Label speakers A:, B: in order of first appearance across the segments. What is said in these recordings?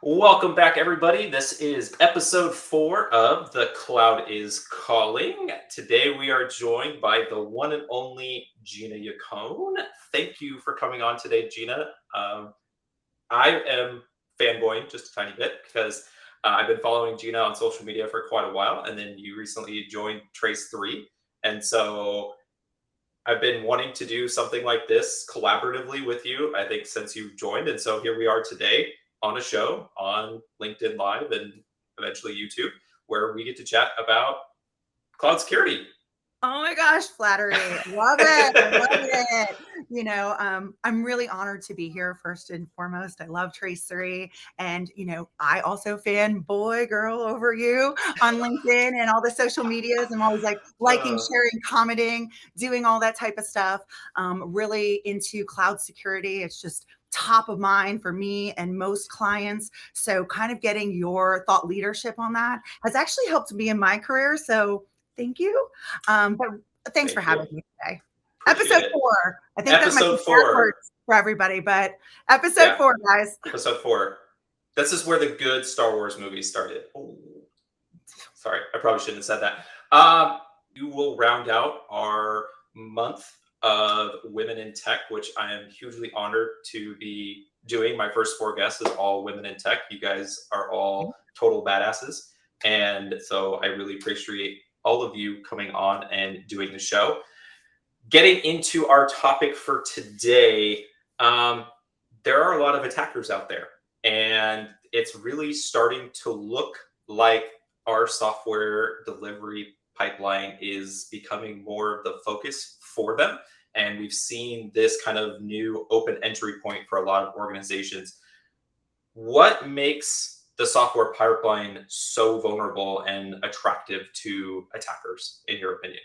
A: Welcome back, everybody. This is episode 4 of The Cloud is Calling. Today, we are joined by the one and only Gina Yacone. Thank you for coming on today, Gina. I am fanboying just a tiny bit because I've been following Gina on social media for quite a while, and then you recently joined Trace3. And so I've been wanting to do something like this collaboratively with you, I think, since you've joined. And so here we are today on a show on LinkedIn Live and eventually YouTube, where we get to chat about cloud security.
B: Oh my gosh, flattery. Love it. I love it. I'm really honored to be here first and foremost. I love Trace3. And, I also fanboy girl over you on LinkedIn and all the social medias. I'm always like liking,
A: Uh,
B: sharing, commenting, doing all that type of stuff. Really into cloud security. It's just top of mind for me and most clients. So kind of getting your thought leadership on that has actually helped me in my career. So thank you. But thanks for
A: Thank you.
B: having me today.
A: Appreciate
B: Episode
A: it.
B: 4. I think that might be
A: Episode 4.
B: backwards for everybody, but episode
A: Yeah,
B: 4, guys.
A: episode 4. This is where the good Star Wars movies started. Oh, sorry, I probably shouldn't have said that. You will round out our month of Women in Tech, which I am hugely honored to be doing. My first 4 guests is all women in tech. You guys are all total badasses. And so I really appreciate all of you coming on and doing the show. Getting into our topic for today, there are a lot of attackers out there, and it's really starting to look like our software delivery pipeline is becoming more of the focus for them. And we've seen this kind of new open entry point for a lot of organizations. What makes the software pipeline so vulnerable and attractive to attackers, in your opinion?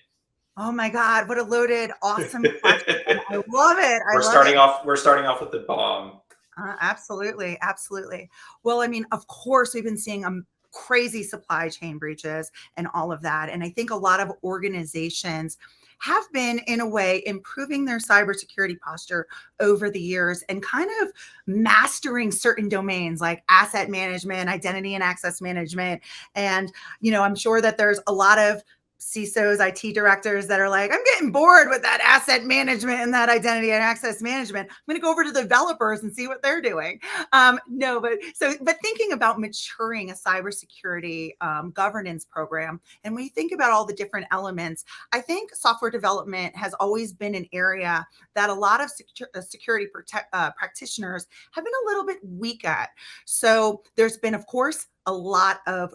B: Oh my God, what a loaded, awesome question. I love it. I
A: we're
B: love
A: starting
B: it.
A: off. We're starting off with the bomb.
B: Absolutely. Absolutely. Well, I mean, of course, we've been seeing crazy supply chain breaches and all of that. And I think a lot of organizations have been, in a way, improving their cybersecurity posture over the years and kind of mastering certain domains like asset management, identity and access management. And, I'm sure that there's a lot of CISOs, IT directors that are like, I'm getting bored with that asset management and that identity and access management. I'm going to go over to the developers and see what they're doing. But thinking about maturing a cybersecurity governance program, and when you think about all the different elements, I think software development has always been an area that a lot of security practitioners have been a little bit weak at. So there's been, of course, a lot of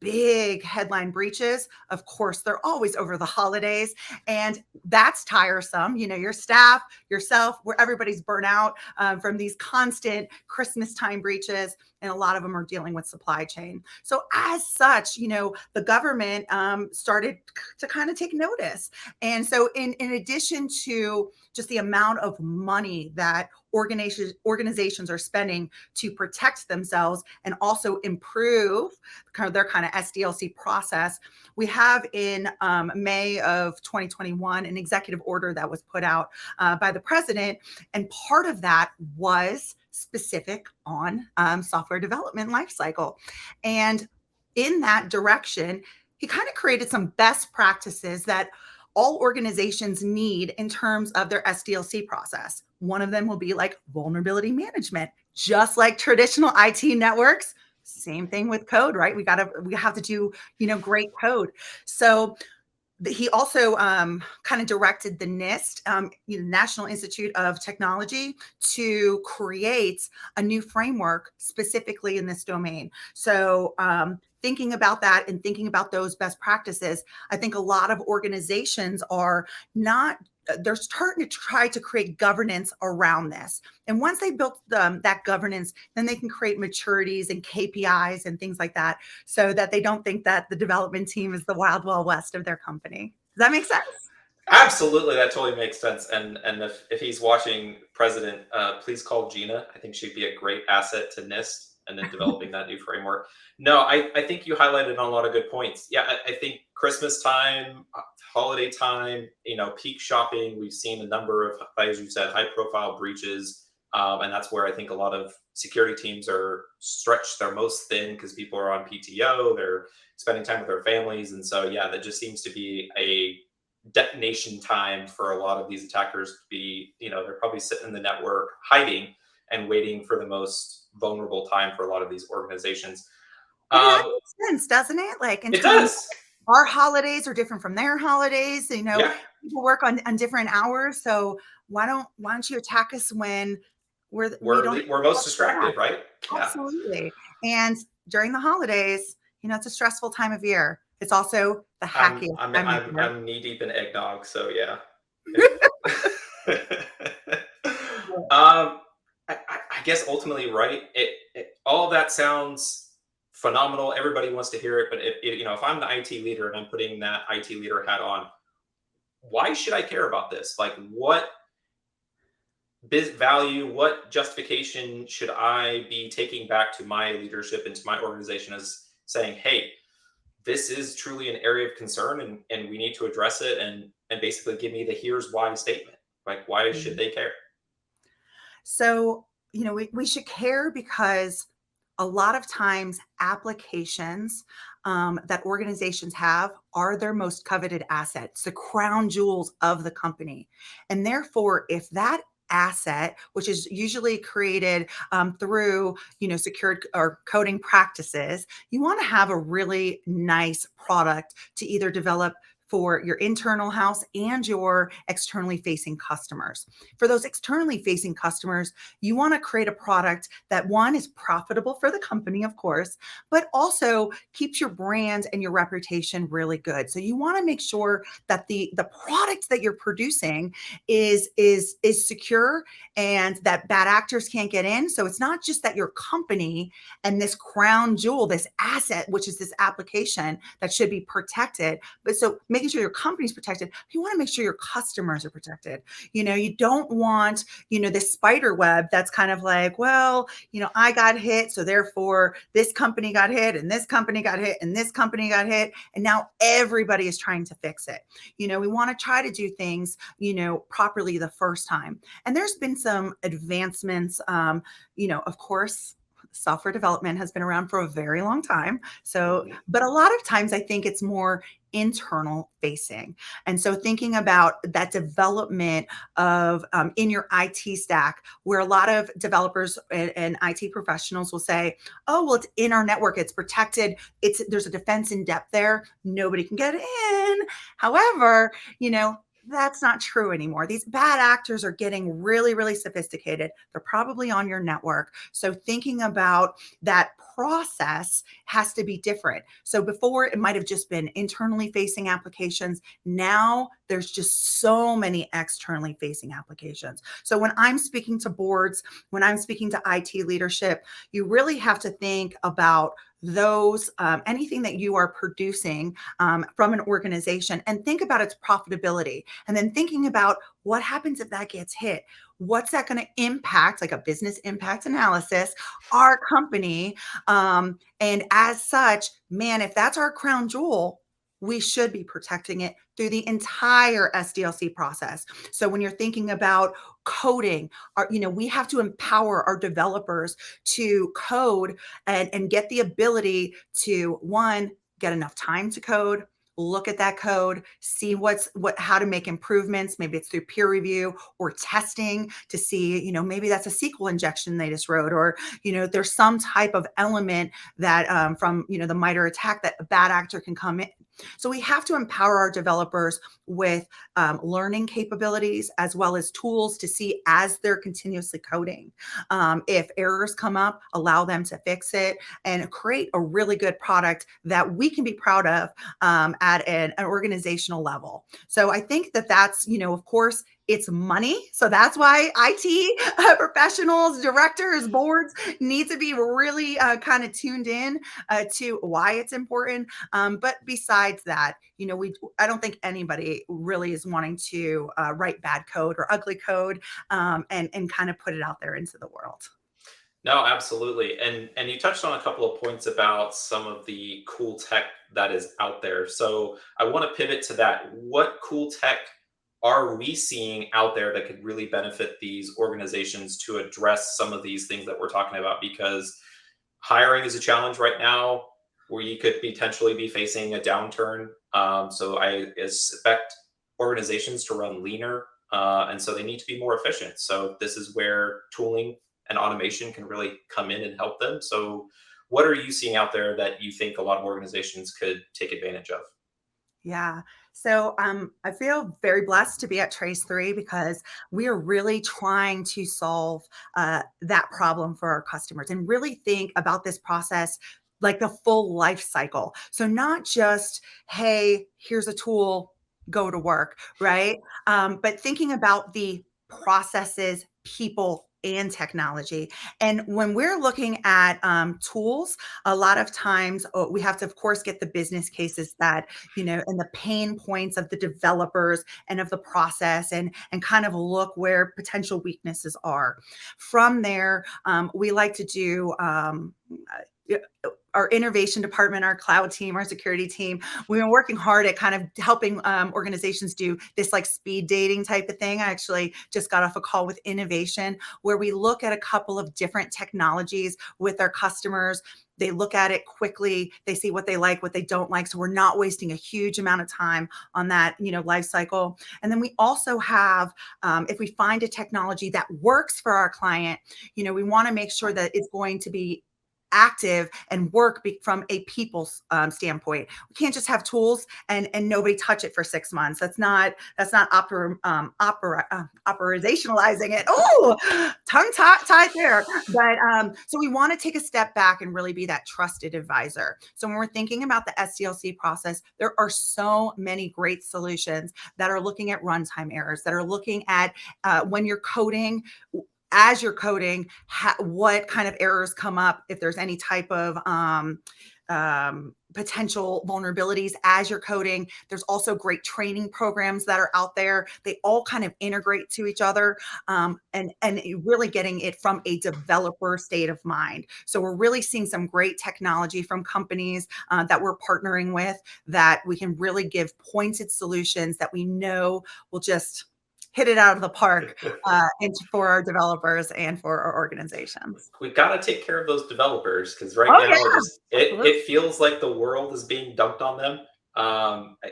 B: big headline breaches. Of course, they're always over the holidays, and that's tiresome. Your staff, yourself, where everybody's burnt out from these constant Christmas time breaches, and a lot of them are dealing with supply chain. So, as such, the government started to kind of take notice, and so in addition to just the amount of money that organizations are spending to protect themselves and also improve their kind of SDLC process. We have in May of 2021 an executive order that was put out by the president, and part of that was specific on software development lifecycle. And in that direction, he kind of created some best practices that all organizations need in terms of their SDLC process. One of them will be like vulnerability management, just like traditional IT networks. Same thing with code, right? We have to do, great code. So he also kind of directed the NIST, National Institute of Technology, to create a new framework specifically in this domain. So thinking about that and thinking about those best practices, I think a lot of organizations are not, they're starting to try to create governance around this. And once they built that governance, then they can create maturities and KPIs and things like that, so that they don't think that the development team is the wild, wild west of their company. Does that make sense?
A: Absolutely, that totally makes sense. And if he's watching, President, please call Gina. I think she'd be a great asset to NIST and then developing that new framework. No, I think you highlighted on a lot of good points. Yeah, I think Christmas time, holiday time, peak shopping. We've seen a number of, as you said, high profile breaches And that's where I think a lot of security teams are stretched their most thin because people are on PTO, they're spending time with their families. And so, yeah, that just seems to be a detonation time for a lot of these attackers to be, they're probably sitting in the network hiding and waiting for the most vulnerable time for a lot of these organizations.
B: I mean, that
A: Um,
B: makes sense, doesn't it? Like in
A: it
B: terms
A: does.
B: of our holidays are different from their holidays.
A: Yeah.
B: People work on different hours. So why don't you attack us when we don't
A: We're
B: have
A: most
B: to do that?
A: distracted, right? Yeah.
B: Absolutely. And during the holidays, it's a stressful time of year. It's also the
A: I'm
B: hackiest
A: I'm
B: time of
A: I'm
B: year.
A: I'm knee deep in eggnog, so yeah. It, I guess ultimately, right? All of that sounds phenomenal. Everybody wants to hear it, but if I'm the IT leader and I'm putting that IT leader hat on, why should I care about this? Like, what value, what justification should I be taking back to my leadership and to my organization as saying, hey, this is truly an area of concern and we need to address it and basically give me the here's why statement. Like, why should
B: Mhm.
A: they care?
B: So, we should care because a lot of times applications that organizations have are their most coveted assets, the crown jewels of the company. And therefore, if that asset, which is usually created through secured or coding practices, you want to have a really nice product to either develop for your internal house and your externally facing customers. For those externally facing customers, you want to create a product that one is profitable for the company, of course, but also keeps your brand and your reputation really good. So you want to make sure that the product that you're producing is secure and that bad actors can't get in. So it's not just that your company and this crown jewel, this asset, which is this application that should be protected, but so making sure your company's protected, you want to make sure your customers are protected. You don't want this spider web that's kind of like, well, I got hit, so therefore this company got hit, and this company got hit, and this company got hit, and now everybody is trying to fix it. We want to try to do things, properly the first time. And there's been some advancements, of course. Software development has been around for a very long time. So,
A: Mhm.
B: but a lot of times I think it's more internal facing. And so thinking about that development of in your IT stack, where a lot of developers and IT professionals will say, "Oh, well, it's in our network; it's protected. There's a defense in depth there. Nobody can get in." However, that's not true anymore. These bad actors are getting really, really sophisticated. They're probably on your network. So thinking about that process has to be different. So before it might have just been internally facing applications. Now there's just so many externally facing applications. So when I'm speaking to boards, when I'm speaking to IT leadership, you really have to think about those anything that you are producing from an organization and think about its profitability and then thinking about what happens if that gets hit. What's that going to impact, like a business impact analysis, our company? And as such, man, if that's our crown jewel, we should be protecting it through the entire SDLC process. So when you're thinking about coding, we have to empower our developers to code and get the ability to, one, get enough time to code, look at that code, see how to make improvements. Maybe it's through peer review or testing to see, maybe that's a SQL injection they just wrote, or there's some type of element that from the MITRE attack that a bad actor can come in. So we have to empower our developers with learning capabilities as well as tools to see as they're continuously coding. If errors come up, allow them to fix it and create a really good product that we can be proud of at an organizational level. So I think that's, of course, it's money. So that's why IT professionals, directors, boards need to be really kind of tuned in to why it's important. But besides that, I don't think anybody really is wanting to write bad code or ugly code and kind of put it out there into the world.
A: No, absolutely. And you touched on a couple of points about some of the cool tech that is out there. So I want to pivot to that. What cool tech are we seeing out there that could really benefit these organizations to address some of these things that we're talking about? Because hiring is a challenge right now. We could potentially be facing a downturn. So I expect organizations to run leaner, and so they need to be more efficient. So this is where tooling and automation can really come in and help them. So what are you seeing out there that you think a lot of organizations could take advantage of?
B: Yeah. So I feel very blessed to be at Trace3 because we are really trying to solve that problem for our customers and really think about this process like the full life cycle. So not just, hey, here's a tool, go to work, right? But thinking about the processes, people, and technology. And when we're looking at tools, a lot of times we have to, of course, get the business cases that and the pain points of the developers and of the process and kind of look where potential weaknesses are. From there, we like to do our innovation department, our cloud team, our security team. We've been working hard at kind of helping organizations do this like speed dating type of thing. I actually just got off a call with innovation where we look at a couple of different technologies with our customers. They look at it quickly. They see what they like, what they don't like. So we're not wasting a huge amount of time on that, life cycle. And then we also have, if we find a technology that works for our client, we want to make sure that it's going to be active and work from a people standpoint. We can't just have tools and nobody touch it for 6 months. Operationalizing it. Oh, tongue tied there. But so we want to take a step back and really be that trusted advisor. So when we're thinking about the SDLC process, there are so many great solutions that are looking at runtime errors, that are looking at when you're coding, as you're coding, what kind of errors come up, if there's any type of potential vulnerabilities as you're coding. There's also great training programs that are out there. They all kind of integrate to each other, and really getting it from a developer state of mind. So we're really seeing some great technology from companies that we're partnering with that we can really give pointed solutions that we know will just hit it out of the park for our developers and for our organizations.
A: We got to take care of those developers because right
B: Oh
A: now
B: yeah,
A: it feels like the world is being dumped on them.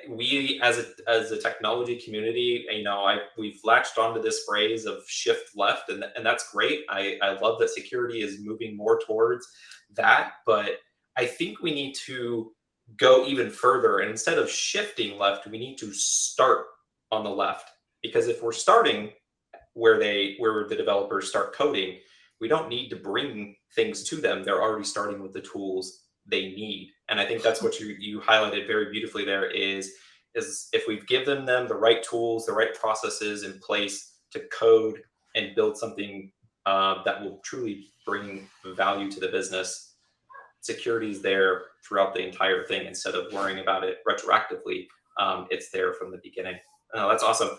A: We as a technology community, we've latched onto this phrase of shift left, and that's great. I love that security is moving more towards that, but I think we need to go even further, and instead of shifting left, we need to start on the left, because if we're starting where the developers start coding, we don't need to bring things to them. They're already starting with the tools they need. And I think that's what you highlighted very beautifully there is if we've given them the right tools, the right processes in place to code and build something that will truly bring value to the business, security is there throughout the entire thing instead of worrying about it retroactively. It's there from the beginning. Oh, that's awesome.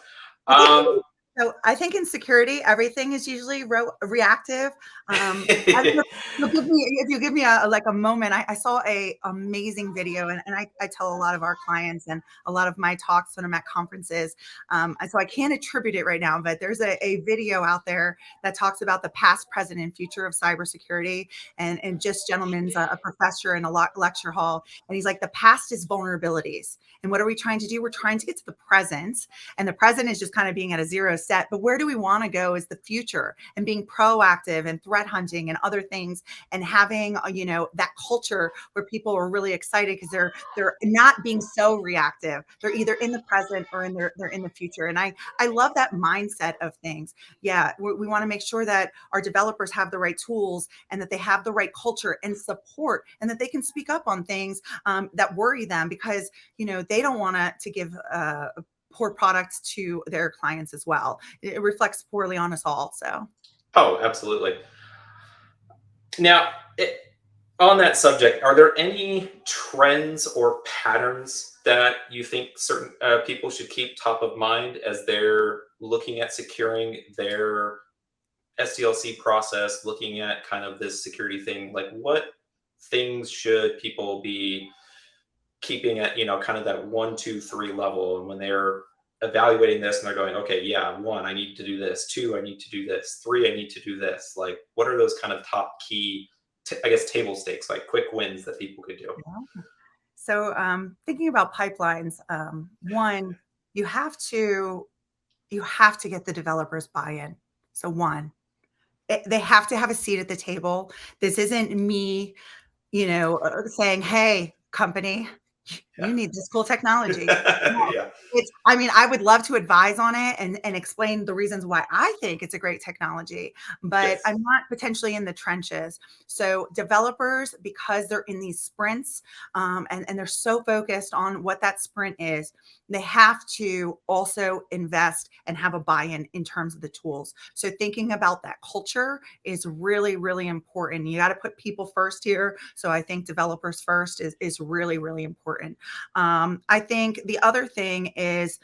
B: I think
A: Um,
B: I think in security, everything is usually reactive. I don't know if you give me a moment. I saw a amazing video, and I tell a lot of our clients and a lot of my talks when I'm at conferences. So I can't attribute it right now, but there's a video out there that talks about the past, present, and future of cybersecurity. And just gentleman's a professor in a lecture hall, and he's like, the past is vulnerabilities, and what are we trying to do? We're trying to get to the present, and the present is just kind of being at a zero set. But where do we want to go is the future, and being proactive and threat hunting and other things, and having that culture where people are really excited because they're not being so reactive. They're either in the present or they're in the future. And I love that mindset of things. Yeah, we want to make sure that our developers have the right tools and that they have the right culture and support, and that they can speak up on things that worry them, because they don't want to give poor products to their clients as well. It reflects poorly on us all. So
A: oh, absolutely. Now, on that subject, are there any trends or patterns that you think certain people should keep top of mind as they're looking at securing their SDLC process, looking at kind of this security thing? Like, what things should people be keeping at, kind of that 1, 2, 3 level, and when they're evaluating this and they're going, okay, yeah, 1, I need to do this. 2, I need to do this. 3, I need to do this. Like, what are those kind of top key, I guess, table stakes, like quick wins that people could do?
B: Yeah. So thinking about pipelines, one, you have to get the developers buy-in. So one, they have to have a seat at the table. This isn't me, saying, "Hey, company, you need this cool technology." No,
A: Yeah.
B: I mean, I would love to advise on it and explain the reasons why I think it's a great technology, but
A: Yes.
B: I'm not potentially in the trenches. So developers, because they're in these sprints, and they're so focused on what that sprint is, they have to also invest and have a buy-in in terms of the tools. So thinking about that culture is really, really important. You got to put people first here. So I think developers first is really, really important. I think the other thing is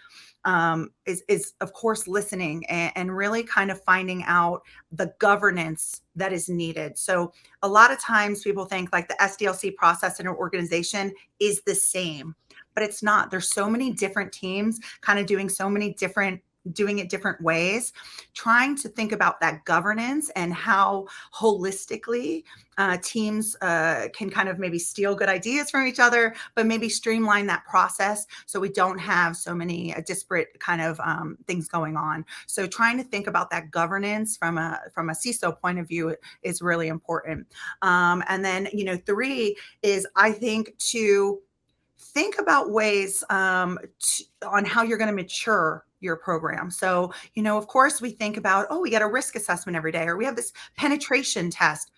B: of course listening and really kind of finding out the governance that is needed. So a lot of times people think like the SDLC process in an organization is the same, but it's not. There's so many different teams kind of doing it different ways, trying to think about that governance and how holistically teams can kind of maybe steal good ideas from each other, but maybe streamline that process so we don't have so many disparate kind of things going on. So trying to think about that governance from a CISO point of view is really important. And then, 3 is, I think, to think about ways on how you're going to mature your program. So, of course, we think about, oh, we got a risk assessment every day, or we have this penetration test.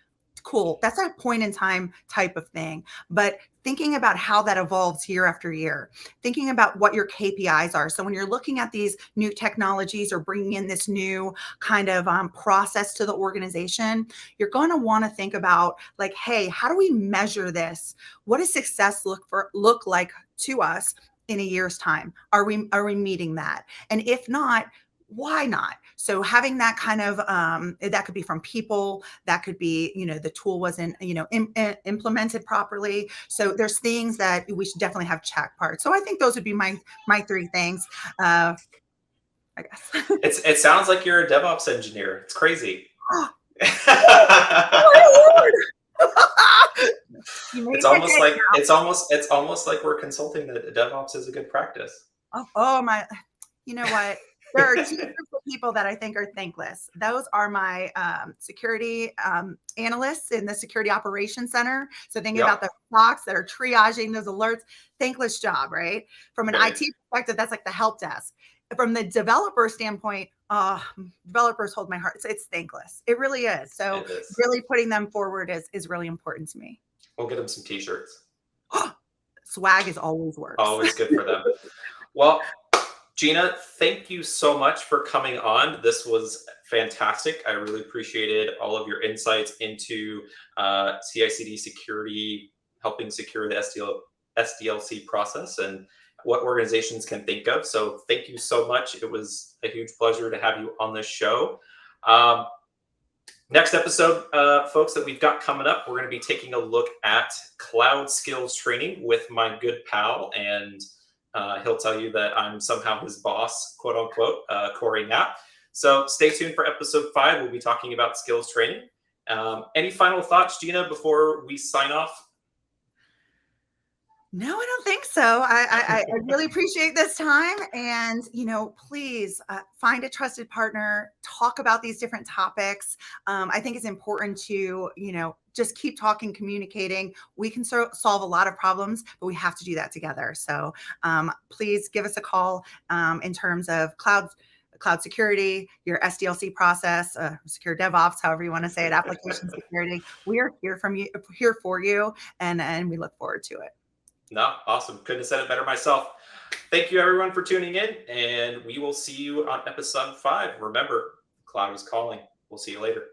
B: Cool. That's a point in time type of thing. But thinking about how that evolves year after year, thinking about what your KPIs are. So when you're looking at these new technologies or bringing in this new kind of process to the organization, you're going to want to think about like, hey, how do we measure this? What does success look like to us in a year's time? Are we meeting that? And if not, why not? So having that kind of that could be from people, that could be, the tool wasn't, implemented properly. So there's things that we should definitely have check parts. So I think those would be my 3 things, I guess.
A: It sounds like you're a DevOps engineer. It's crazy.
B: Oh my Lord. You made
A: It's
B: my
A: almost
B: day
A: like
B: now.
A: it's almost like we're consulting that DevOps is a good practice.
B: Oh my, you know what? There are 2 groups of people that I think are thankless. Those are my security analysts in the security operations center. So thinking
A: Yep.
B: about the clocks that are triaging those alerts, thankless job, right? From an
A: Very.
B: IT perspective, that's like the help desk. From the developer standpoint, developers hold my heart. It's thankless. It really is. So
A: It is.
B: really putting them forward is really important to me.
A: We'll get them some t-shirts.
B: Swag is always works.
A: Always good for them. Well, Gina, thank you so much for coming on. This was fantastic. I really appreciated all of your insights into CI/CD security, helping secure the SDLC process, and what organizations can think of. So thank you so much. It was a huge pleasure to have you on this show. Um, Next episode, folks, that we've got coming up, we're going to be taking a look at cloud skills training with my good pal, and he'll tell you that I'm somehow his boss, quote unquote, Corey Knapp. So stay tuned for episode 5. We'll be talking about skills training. Any final thoughts, Gina, before we sign off?
B: No, I don't think so. I really appreciate this time. And, please find a trusted partner, talk about these different topics. I think it's important to, just keep talking, communicating. We can solve a lot of problems, but we have to do that together. So please give us a call in terms of cloud security, your SDLC process, secure DevOps, however you want to say it, application security. We are here for you, and we look forward to it.
A: No, awesome. Couldn't have said it better myself. Thank you, everyone, for tuning in, and we will see you on episode 5. Remember, cloud is calling. We'll see you later.